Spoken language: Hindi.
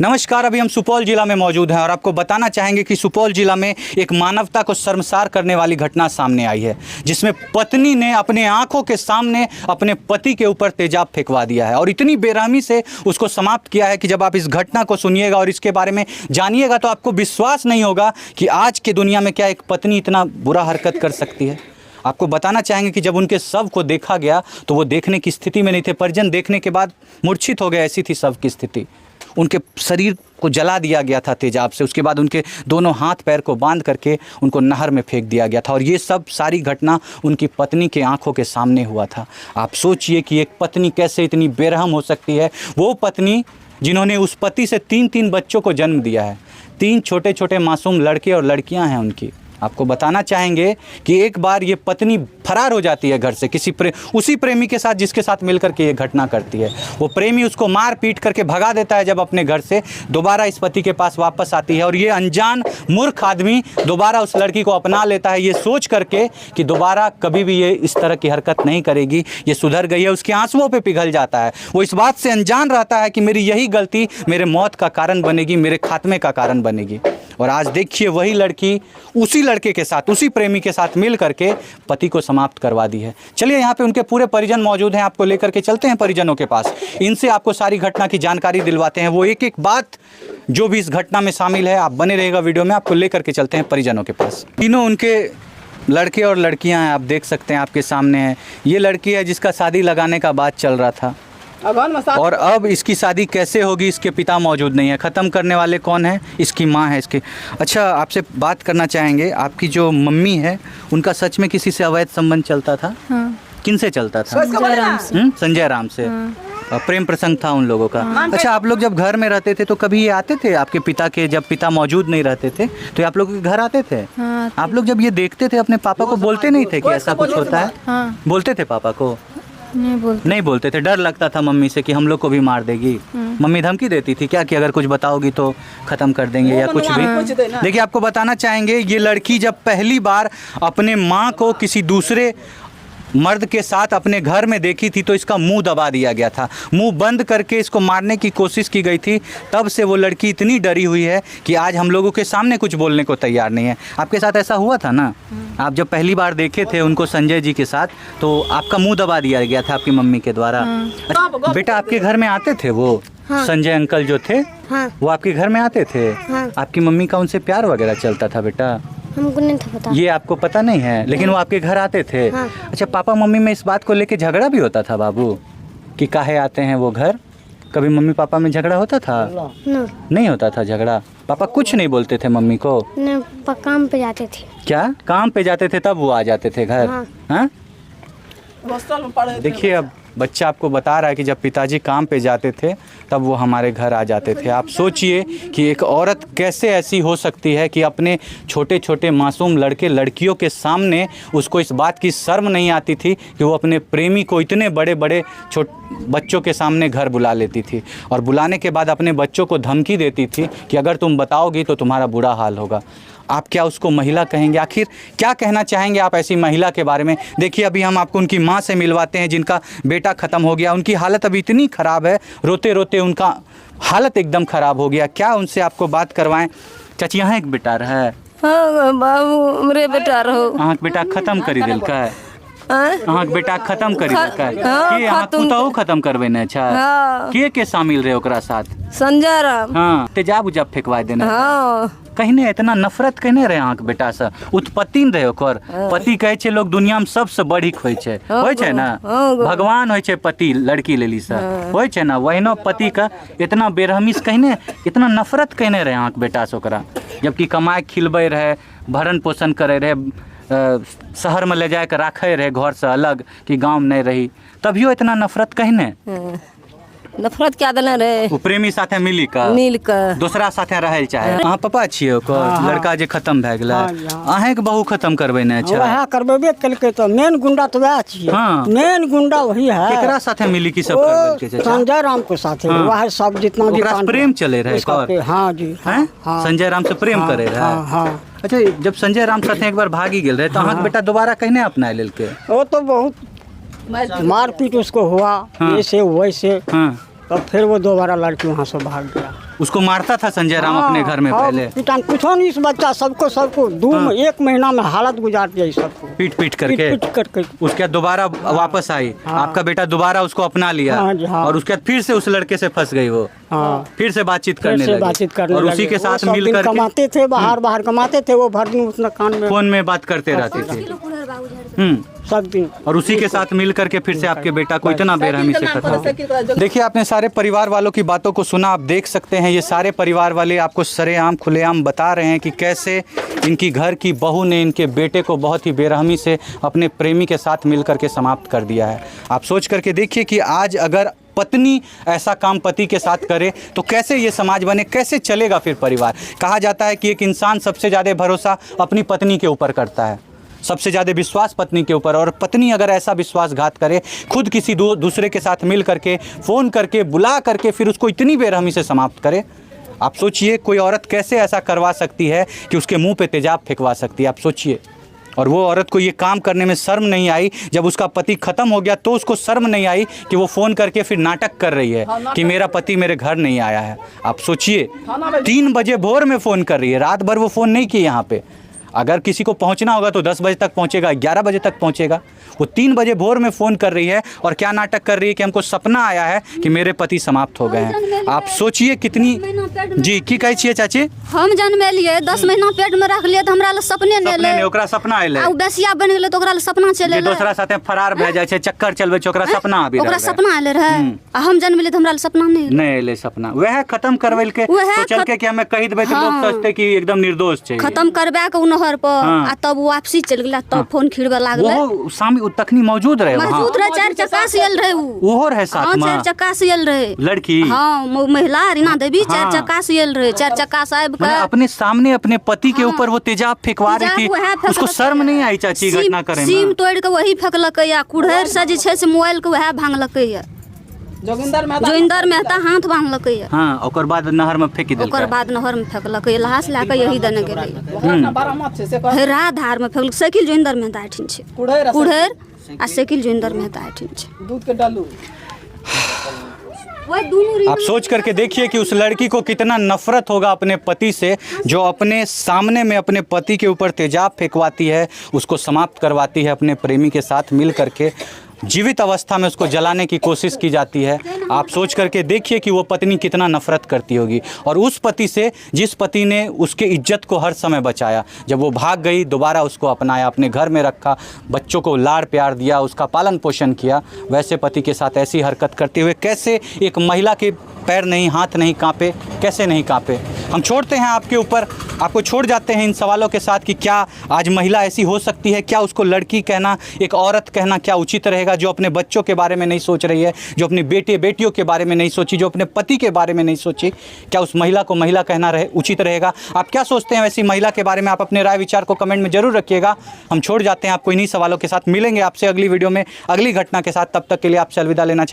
नमस्कार, अभी हम सुपौल जिला में मौजूद हैं और आपको बताना चाहेंगे कि सुपौल जिला में एक मानवता को शर्मसार करने वाली घटना सामने आई है, जिसमें पत्नी ने अपने आंखों के सामने अपने पति के ऊपर तेजाब फेंकवा दिया है और इतनी बेरहमी से उसको समाप्त किया है कि जब आप इस घटना को सुनिएगा और इसके बारे में जानिएगा तो आपको विश्वास नहीं होगा कि आज के दुनिया में क्या एक पत्नी इतना बुरा हरकत कर सकती है। आपको बताना चाहेंगे कि जब उनके शव को देखा गया तो वो देखने की स्थिति में नहीं थे। परिजन देखने के बाद मूर्छित हो गए, ऐसी थी शव की स्थिति। उनके शरीर को जला दिया गया था तेजाब से। उसके बाद उनके दोनों हाथ पैर को बांध करके उनको नहर में फेंक दिया गया था और ये सब सारी घटना उनकी पत्नी के आंखों के सामने हुआ था। आप सोचिए कि एक पत्नी कैसे इतनी बेरहम हो सकती है। वो पत्नी जिन्होंने उस पति से 3-3 बच्चों को जन्म दिया है, 3 छोटे छोटे मासूम लड़के और लड़कियां हैं उनकी। आपको बताना चाहेंगे कि एक बार ये पत्नी फरार हो जाती है घर से उसी प्रेमी के साथ जिसके साथ मिलकर के ये घटना करती है। वो प्रेमी उसको मार पीट करके भगा देता है। जब अपने घर से दोबारा इस पति के पास वापस आती है और ये अनजान मूर्ख आदमी दोबारा उस लड़की को अपना लेता है, ये सोच करके कि दोबारा कभी भी ये इस तरह की हरकत नहीं करेगी, ये सुधर गई है। उसके आंसुओं पे पिघल जाता है। वो इस बात से अनजान रहता है कि मेरी यही गलती मेरे मौत का कारण बनेगी, मेरे खात्मे का कारण बनेगी। और आज देखिए वही लड़की उसी लड़के के साथ, उसी प्रेमी के साथ मिल करके पति को समाप्त करवा दी है। चलिए यहाँ पे उनके पूरे परिजन मौजूद हैं, आपको लेकर के चलते हैं परिजनों के पास। इनसे आपको सारी घटना की जानकारी दिलवाते हैं। वो एक एक बात जो भी इस घटना में शामिल है, आप बने रहेगा वीडियो में, आपको लेकर के चलते हैं परिजनों के पास। तीनों उनके लड़के और लड़कियाँ हैं, आप देख सकते हैं आपके सामने है। ये लड़की है जिसका शादी लगाने का बात चल रहा था और अब इसकी शादी कैसे होगी, इसके पिता मौजूद नहीं है। ख़त्म करने वाले कौन है? इसकी माँ है इसकी। अच्छा, आपसे बात करना चाहेंगे, आपकी जो मम्मी है उनका सच में किसी से अवैध संबंध चलता था? हाँ। किन से चलता था? संजय राम से। हाँ। प्रेम प्रसंग था उन लोगों का। अच्छा, आप लोग जब घर में रहते थे तो कभी ये आते थे आपके पिता के, जब पिता मौजूद नहीं रहते थे तो आप लोग के घर आते थे? हाँ। आप लोग जब ये देखते थे अपने पापा को बोलते नहीं थे कि ऐसा कुछ होता है? हाँ। बोलते थे पापा को? नहीं बोलते थे। डर लगता था मम्मी से कि हम लोग को भी मार देगी। मम्मी धमकी देती थी क्या कि अगर कुछ बताओगी तो ख़त्म कर देंगे या कुछ भी? देखिए, आपको बताना चाहेंगे, ये लड़की जब पहली बार अपने माँ को किसी दूसरे मर्द के साथ अपने घर में देखी थी तो इसका मुंह दबा दिया गया था, मुंह बंद करके इसको मारने की कोशिश की गई थी। तब से वो लड़की इतनी डरी हुई है कि आज हम लोगों के सामने कुछ बोलने को तैयार नहीं है। आपके साथ ऐसा हुआ था ना? आप जब पहली बार देखे थे उनको संजय जी के साथ तो आपका मुंह दबा दिया गया था आपकी मम्मी के द्वारा। अच्छा, बेटा आपके घर में आते थे वो? हाँ। संजय अंकल जो थे, हाँ। वो आपके घर में आते थे? हाँ। आपकी मम्मी का उनसे प्यार वगैरह चलता था बेटा? हमको नहीं था पता। ये आपको पता नहीं है, लेकिन वो आपके घर आते थे। हाँ। अच्छा, पापा मम्मी में इस बात को लेके झगड़ा भी होता था बाबू कि काहे आते हैं वो घर? कभी मम्मी पापा में झगड़ा होता था? नहीं होता था झगड़ा। पापा कुछ नहीं बोलते थे मम्मी को? नहीं, काम पे जाते थे। क्या काम पे जाते थे तब वो आ जाते थे घर? हाँ? देखिए, अब बच्चा आपको बता रहा है कि जब पिताजी काम पे जाते थे तब वो हमारे घर आ जाते थे। आप सोचिए कि एक औरत कैसे ऐसी हो सकती है कि अपने छोटे छोटे मासूम लड़के लड़कियों के सामने उसको इस बात की शर्म नहीं आती थी कि वो अपने प्रेमी को इतने बड़े बड़े बच्चों के सामने घर बुला लेती थी और बुलाने के बाद अपने बच्चों को धमकी देती थी कि अगर तुम बताओगी तो तुम्हारा बुरा हाल होगा। आप क्या उसको महिला कहेंगे? आखिर क्या कहना चाहेंगे आप ऐसी महिला के बारे में? देखिए, अभी हम आपको उनकी माँ से मिलवाते हैं जिनका बेटा ख़त्म हो गया। उनकी हालत अभी इतनी ख़राब है, रोते रोते उनका हालत एकदम ख़राब हो गया। क्या उनसे आपको बात करवाएं? चाची, यहाँ एक बेटा रहा है। हाँ बाबू, मेरे बेटा रहो। हाँ, बेटा ख़त्म करी दिल का है। हाँ, बेटा ख़त्म करी दिल का है कि हाँ कुताऊ ख़त्म करवे ने? अच्छा, के शामिल रहे ओकरा साथ? संजय राम। हाँ, तेजाब उजाब फेंकवा देना। हाँ। कहने इतना नफरत कहने रहे अहाँके बेटा से? उत्पत्ति रहे ओकर पति कहै छै लोग दुनिया में सबसे बढ़िक होइ छै ना, भगवान होइ छै पति लड़की लेली से होइ छै ना, वहिनो पति का इतना बेरहमी से कहने, इतना नफरत कहने रहे अहाँके बेटा से ओकरा? जबकि कमाए खिलबै रहे, भरण पोषण करे रहे, शहर में ले जाए के राखे रहे घर से अलग कि गाँव में नहीं रही, तभियो इतना नफरत कहने? नफरत क्या देने रे? वो प्रेमी साथे मिल कर दूसरा साथे रहल चाहे। अहाँ पापा छियै ओकर? लड़का जे खत्म भए गेलै, अहें के बहू खत्म करबै ने? अच्छा, वह करबेबे केलकै तो मेन गुंडा तो वह छियै। हाँ। मेन गुंडा वही है। केकरा साथे मिली की सब करबै के? संजय राम के साथे। हाँ। वह सब जितना भी प्रेम चले रहे। हाँ जी। हाँ। संजय राम से प्रेम करे रहे। हाँ। अच्छा, जब संजय राम साथे एक बार भागी गेल रहे तो अहाँके बेटा दोबारा कहने अपना लेलकै? वो तो बहुत मारपीट उसको हुआ, ऐसे वैसे। तो फिर वो दोबारा लड़की वहाँ से भाग गया। उसको मारता था संजय राम अपने घर में पहले? पिटान कुछ नहीं, इस बच्चा सबको 1 महीना में हालत गुजार दिया इस सबको, पीट करके। उसके बाद दोबारा वापस आई, आपका बेटा दोबारा उसको अपना लिया। और उसके बाद फिर से उस लड़के से फंस गई वो। फिर से बातचीत करने लगी और उसी के साथ मिलकर कमाते थे, बाहर कमाते थे, वो भर दिन उसने कान में फोन में बात करते रहते थे सब दिन। और उसी के साथ मिल करके फिर से आपके बेटा को इतना बेरहमी से खत्म। देखिए, आपने सारे परिवार वालों की बातों को सुना, आप देख सकते हैं ये सारे परिवार वाले आपको सरेआम खुलेआम बता रहे हैं कि कैसे इनकी घर की बहू ने इनके बेटे को बहुत ही बेरहमी से अपने प्रेमी के साथ मिल करके समाप्त कर दिया है। आप सोच करके देखिए कि आज अगर पत्नी ऐसा काम पति के साथ करे तो कैसे ये समाज बने, कैसे चलेगा फिर परिवार। कहा जाता है कि एक इंसान सबसे ज़्यादा भरोसा अपनी पत्नी के ऊपर करता है, सबसे ज़्यादा विश्वास पत्नी के ऊपर। और पत्नी अगर ऐसा विश्वासघात करे, खुद किसी दूसरे के साथ मिल करके, फ़ोन करके, बुला करके फिर उसको इतनी बेरहमी से समाप्त करे, आप सोचिए कोई औरत कैसे ऐसा करवा सकती है कि उसके मुंह पे तेजाब फेंकवा सकती है। आप सोचिए। और वो औरत को ये काम करने में शर्म नहीं आई, जब उसका पति ख़त्म हो गया तो उसको शर्म नहीं आई कि वो फ़ोन करके फिर नाटक कर रही है कि मेरा पति मेरे घर नहीं आया है। आप सोचिए, 3 बजे भोर में फ़ोन कर रही है, रात भर वो फ़ोन नहीं की यहाँ पे। अगर किसी को पहुंचना होगा तो 10 बजे तक पहुंचेगा, 11 बजे तक पहुंचेगा। वो 3 बजे भोर में फ़ोन कर रही है और क्या नाटक कर रही है कि हमको सपना आया है कि मेरे पति समाप्त हो गए हैं। आप सोचिए कितनी। जी की कहे छिए चाची? हम जन्म लिए 10 महीना पेट में रख लिए तो हमरा सपने ले ले, ओकरा सपना आइले, आ बेसिया बन गेले तो ओकरा सपना चले ले, दूसरा साथे फरार भए जाय छै, चक्कर चलबे छै, ओकरा सपना आबि रहल, ओकरा सपना आले रहे। आ हम जन्म लिए तो हमरा सपना नहीं एले सपना। वह खत्म करवेल के सोचल के कि हमें कहि देबै तो लोग सोचते कि एकदम निर्दोष छै, खत्म करबा के उनहर पर आ तब वापसी चल गेला, तब फोन खिड़बे लागले। वो सामी तखनी मौजूद रहे, 4 चक्का से आयल रहे, ओहो रहे साथ में 4 चक्का से आयल रहे लड़की। हां, महिला रीना देवी 4 चक्का से आयल रहे, 4 चक्का से आब के अपने सामने अपने पति के ऊपर वो तेजाब फेंकवा रही थी। उसको शर्म नहीं आई चाची घटना करे में? सीम तोड़ के वही फेंकलकै या कुढ़ैर से जे छै से मोबाइल के वह भांगलकै या, जोगिंदर मेहता हाथ बांधलकै या। हां, ओकर बाद नहर में फेंक देलकै, ओकर बाद नहर में फेंकलकै, लहास लाके यही देने गेलै। हेरा धार में फेंकलकै। साइकिल जोगिंदर मेहता आठिन छै, कुढ़ैर आ साइकिल जोगिंदर मेहता आठिन छै, दूध के डालू। आप सोच करके देखिए कि उस लड़की को कितना नफरत होगा अपने पति से, जो अपने सामने में अपने पति के ऊपर तेजाब फेंकवाती है, उसको समाप्त करवाती है अपने प्रेमी के साथ मिल करके। जीवित अवस्था में उसको जलाने की कोशिश की जाती है। आप सोच करके देखिए कि वो पत्नी कितना नफरत करती होगी। और उस पति से जिस पति ने उसके इज्जत को हर समय बचाया, जब वो भाग गई दोबारा उसको अपनाया, अपने घर में रखा, बच्चों को लाड़ प्यार दिया, उसका पालन पोषण किया, वैसे पति के साथ ऐसी हरकत करते हुए कैसे एक महिला के पैर नहीं, हाथ नहीं कांपे, कैसे नहीं कांपे। हम छोड़ते हैं आपके ऊपर, आपको छोड़ जाते हैं इन सवालों के साथ कि क्या आज महिला ऐसी हो सकती है? क्या उसको लड़की कहना, एक औरत कहना क्या उचित रहेगा, जो अपने बच्चों के बारे में नहीं सोच रही है, जो अपनी बेटियों के बारे में नहीं सोची, जो अपने पति के बारे में नहीं सोची? क्या उस महिला को महिला कहना उचित रहेगा? आप क्या सोचते हैं वैसी महिला के बारे में? आप अपने राय विचार को कमेंट में जरूर रखिएगा। हम छोड़ जाते हैं आपको इन्हीं सवालों के साथ। मिलेंगे आपसे अगली वीडियो में अगली घटना के साथ। तब तक के लिए आपसे अलविदा लेना चाहिए।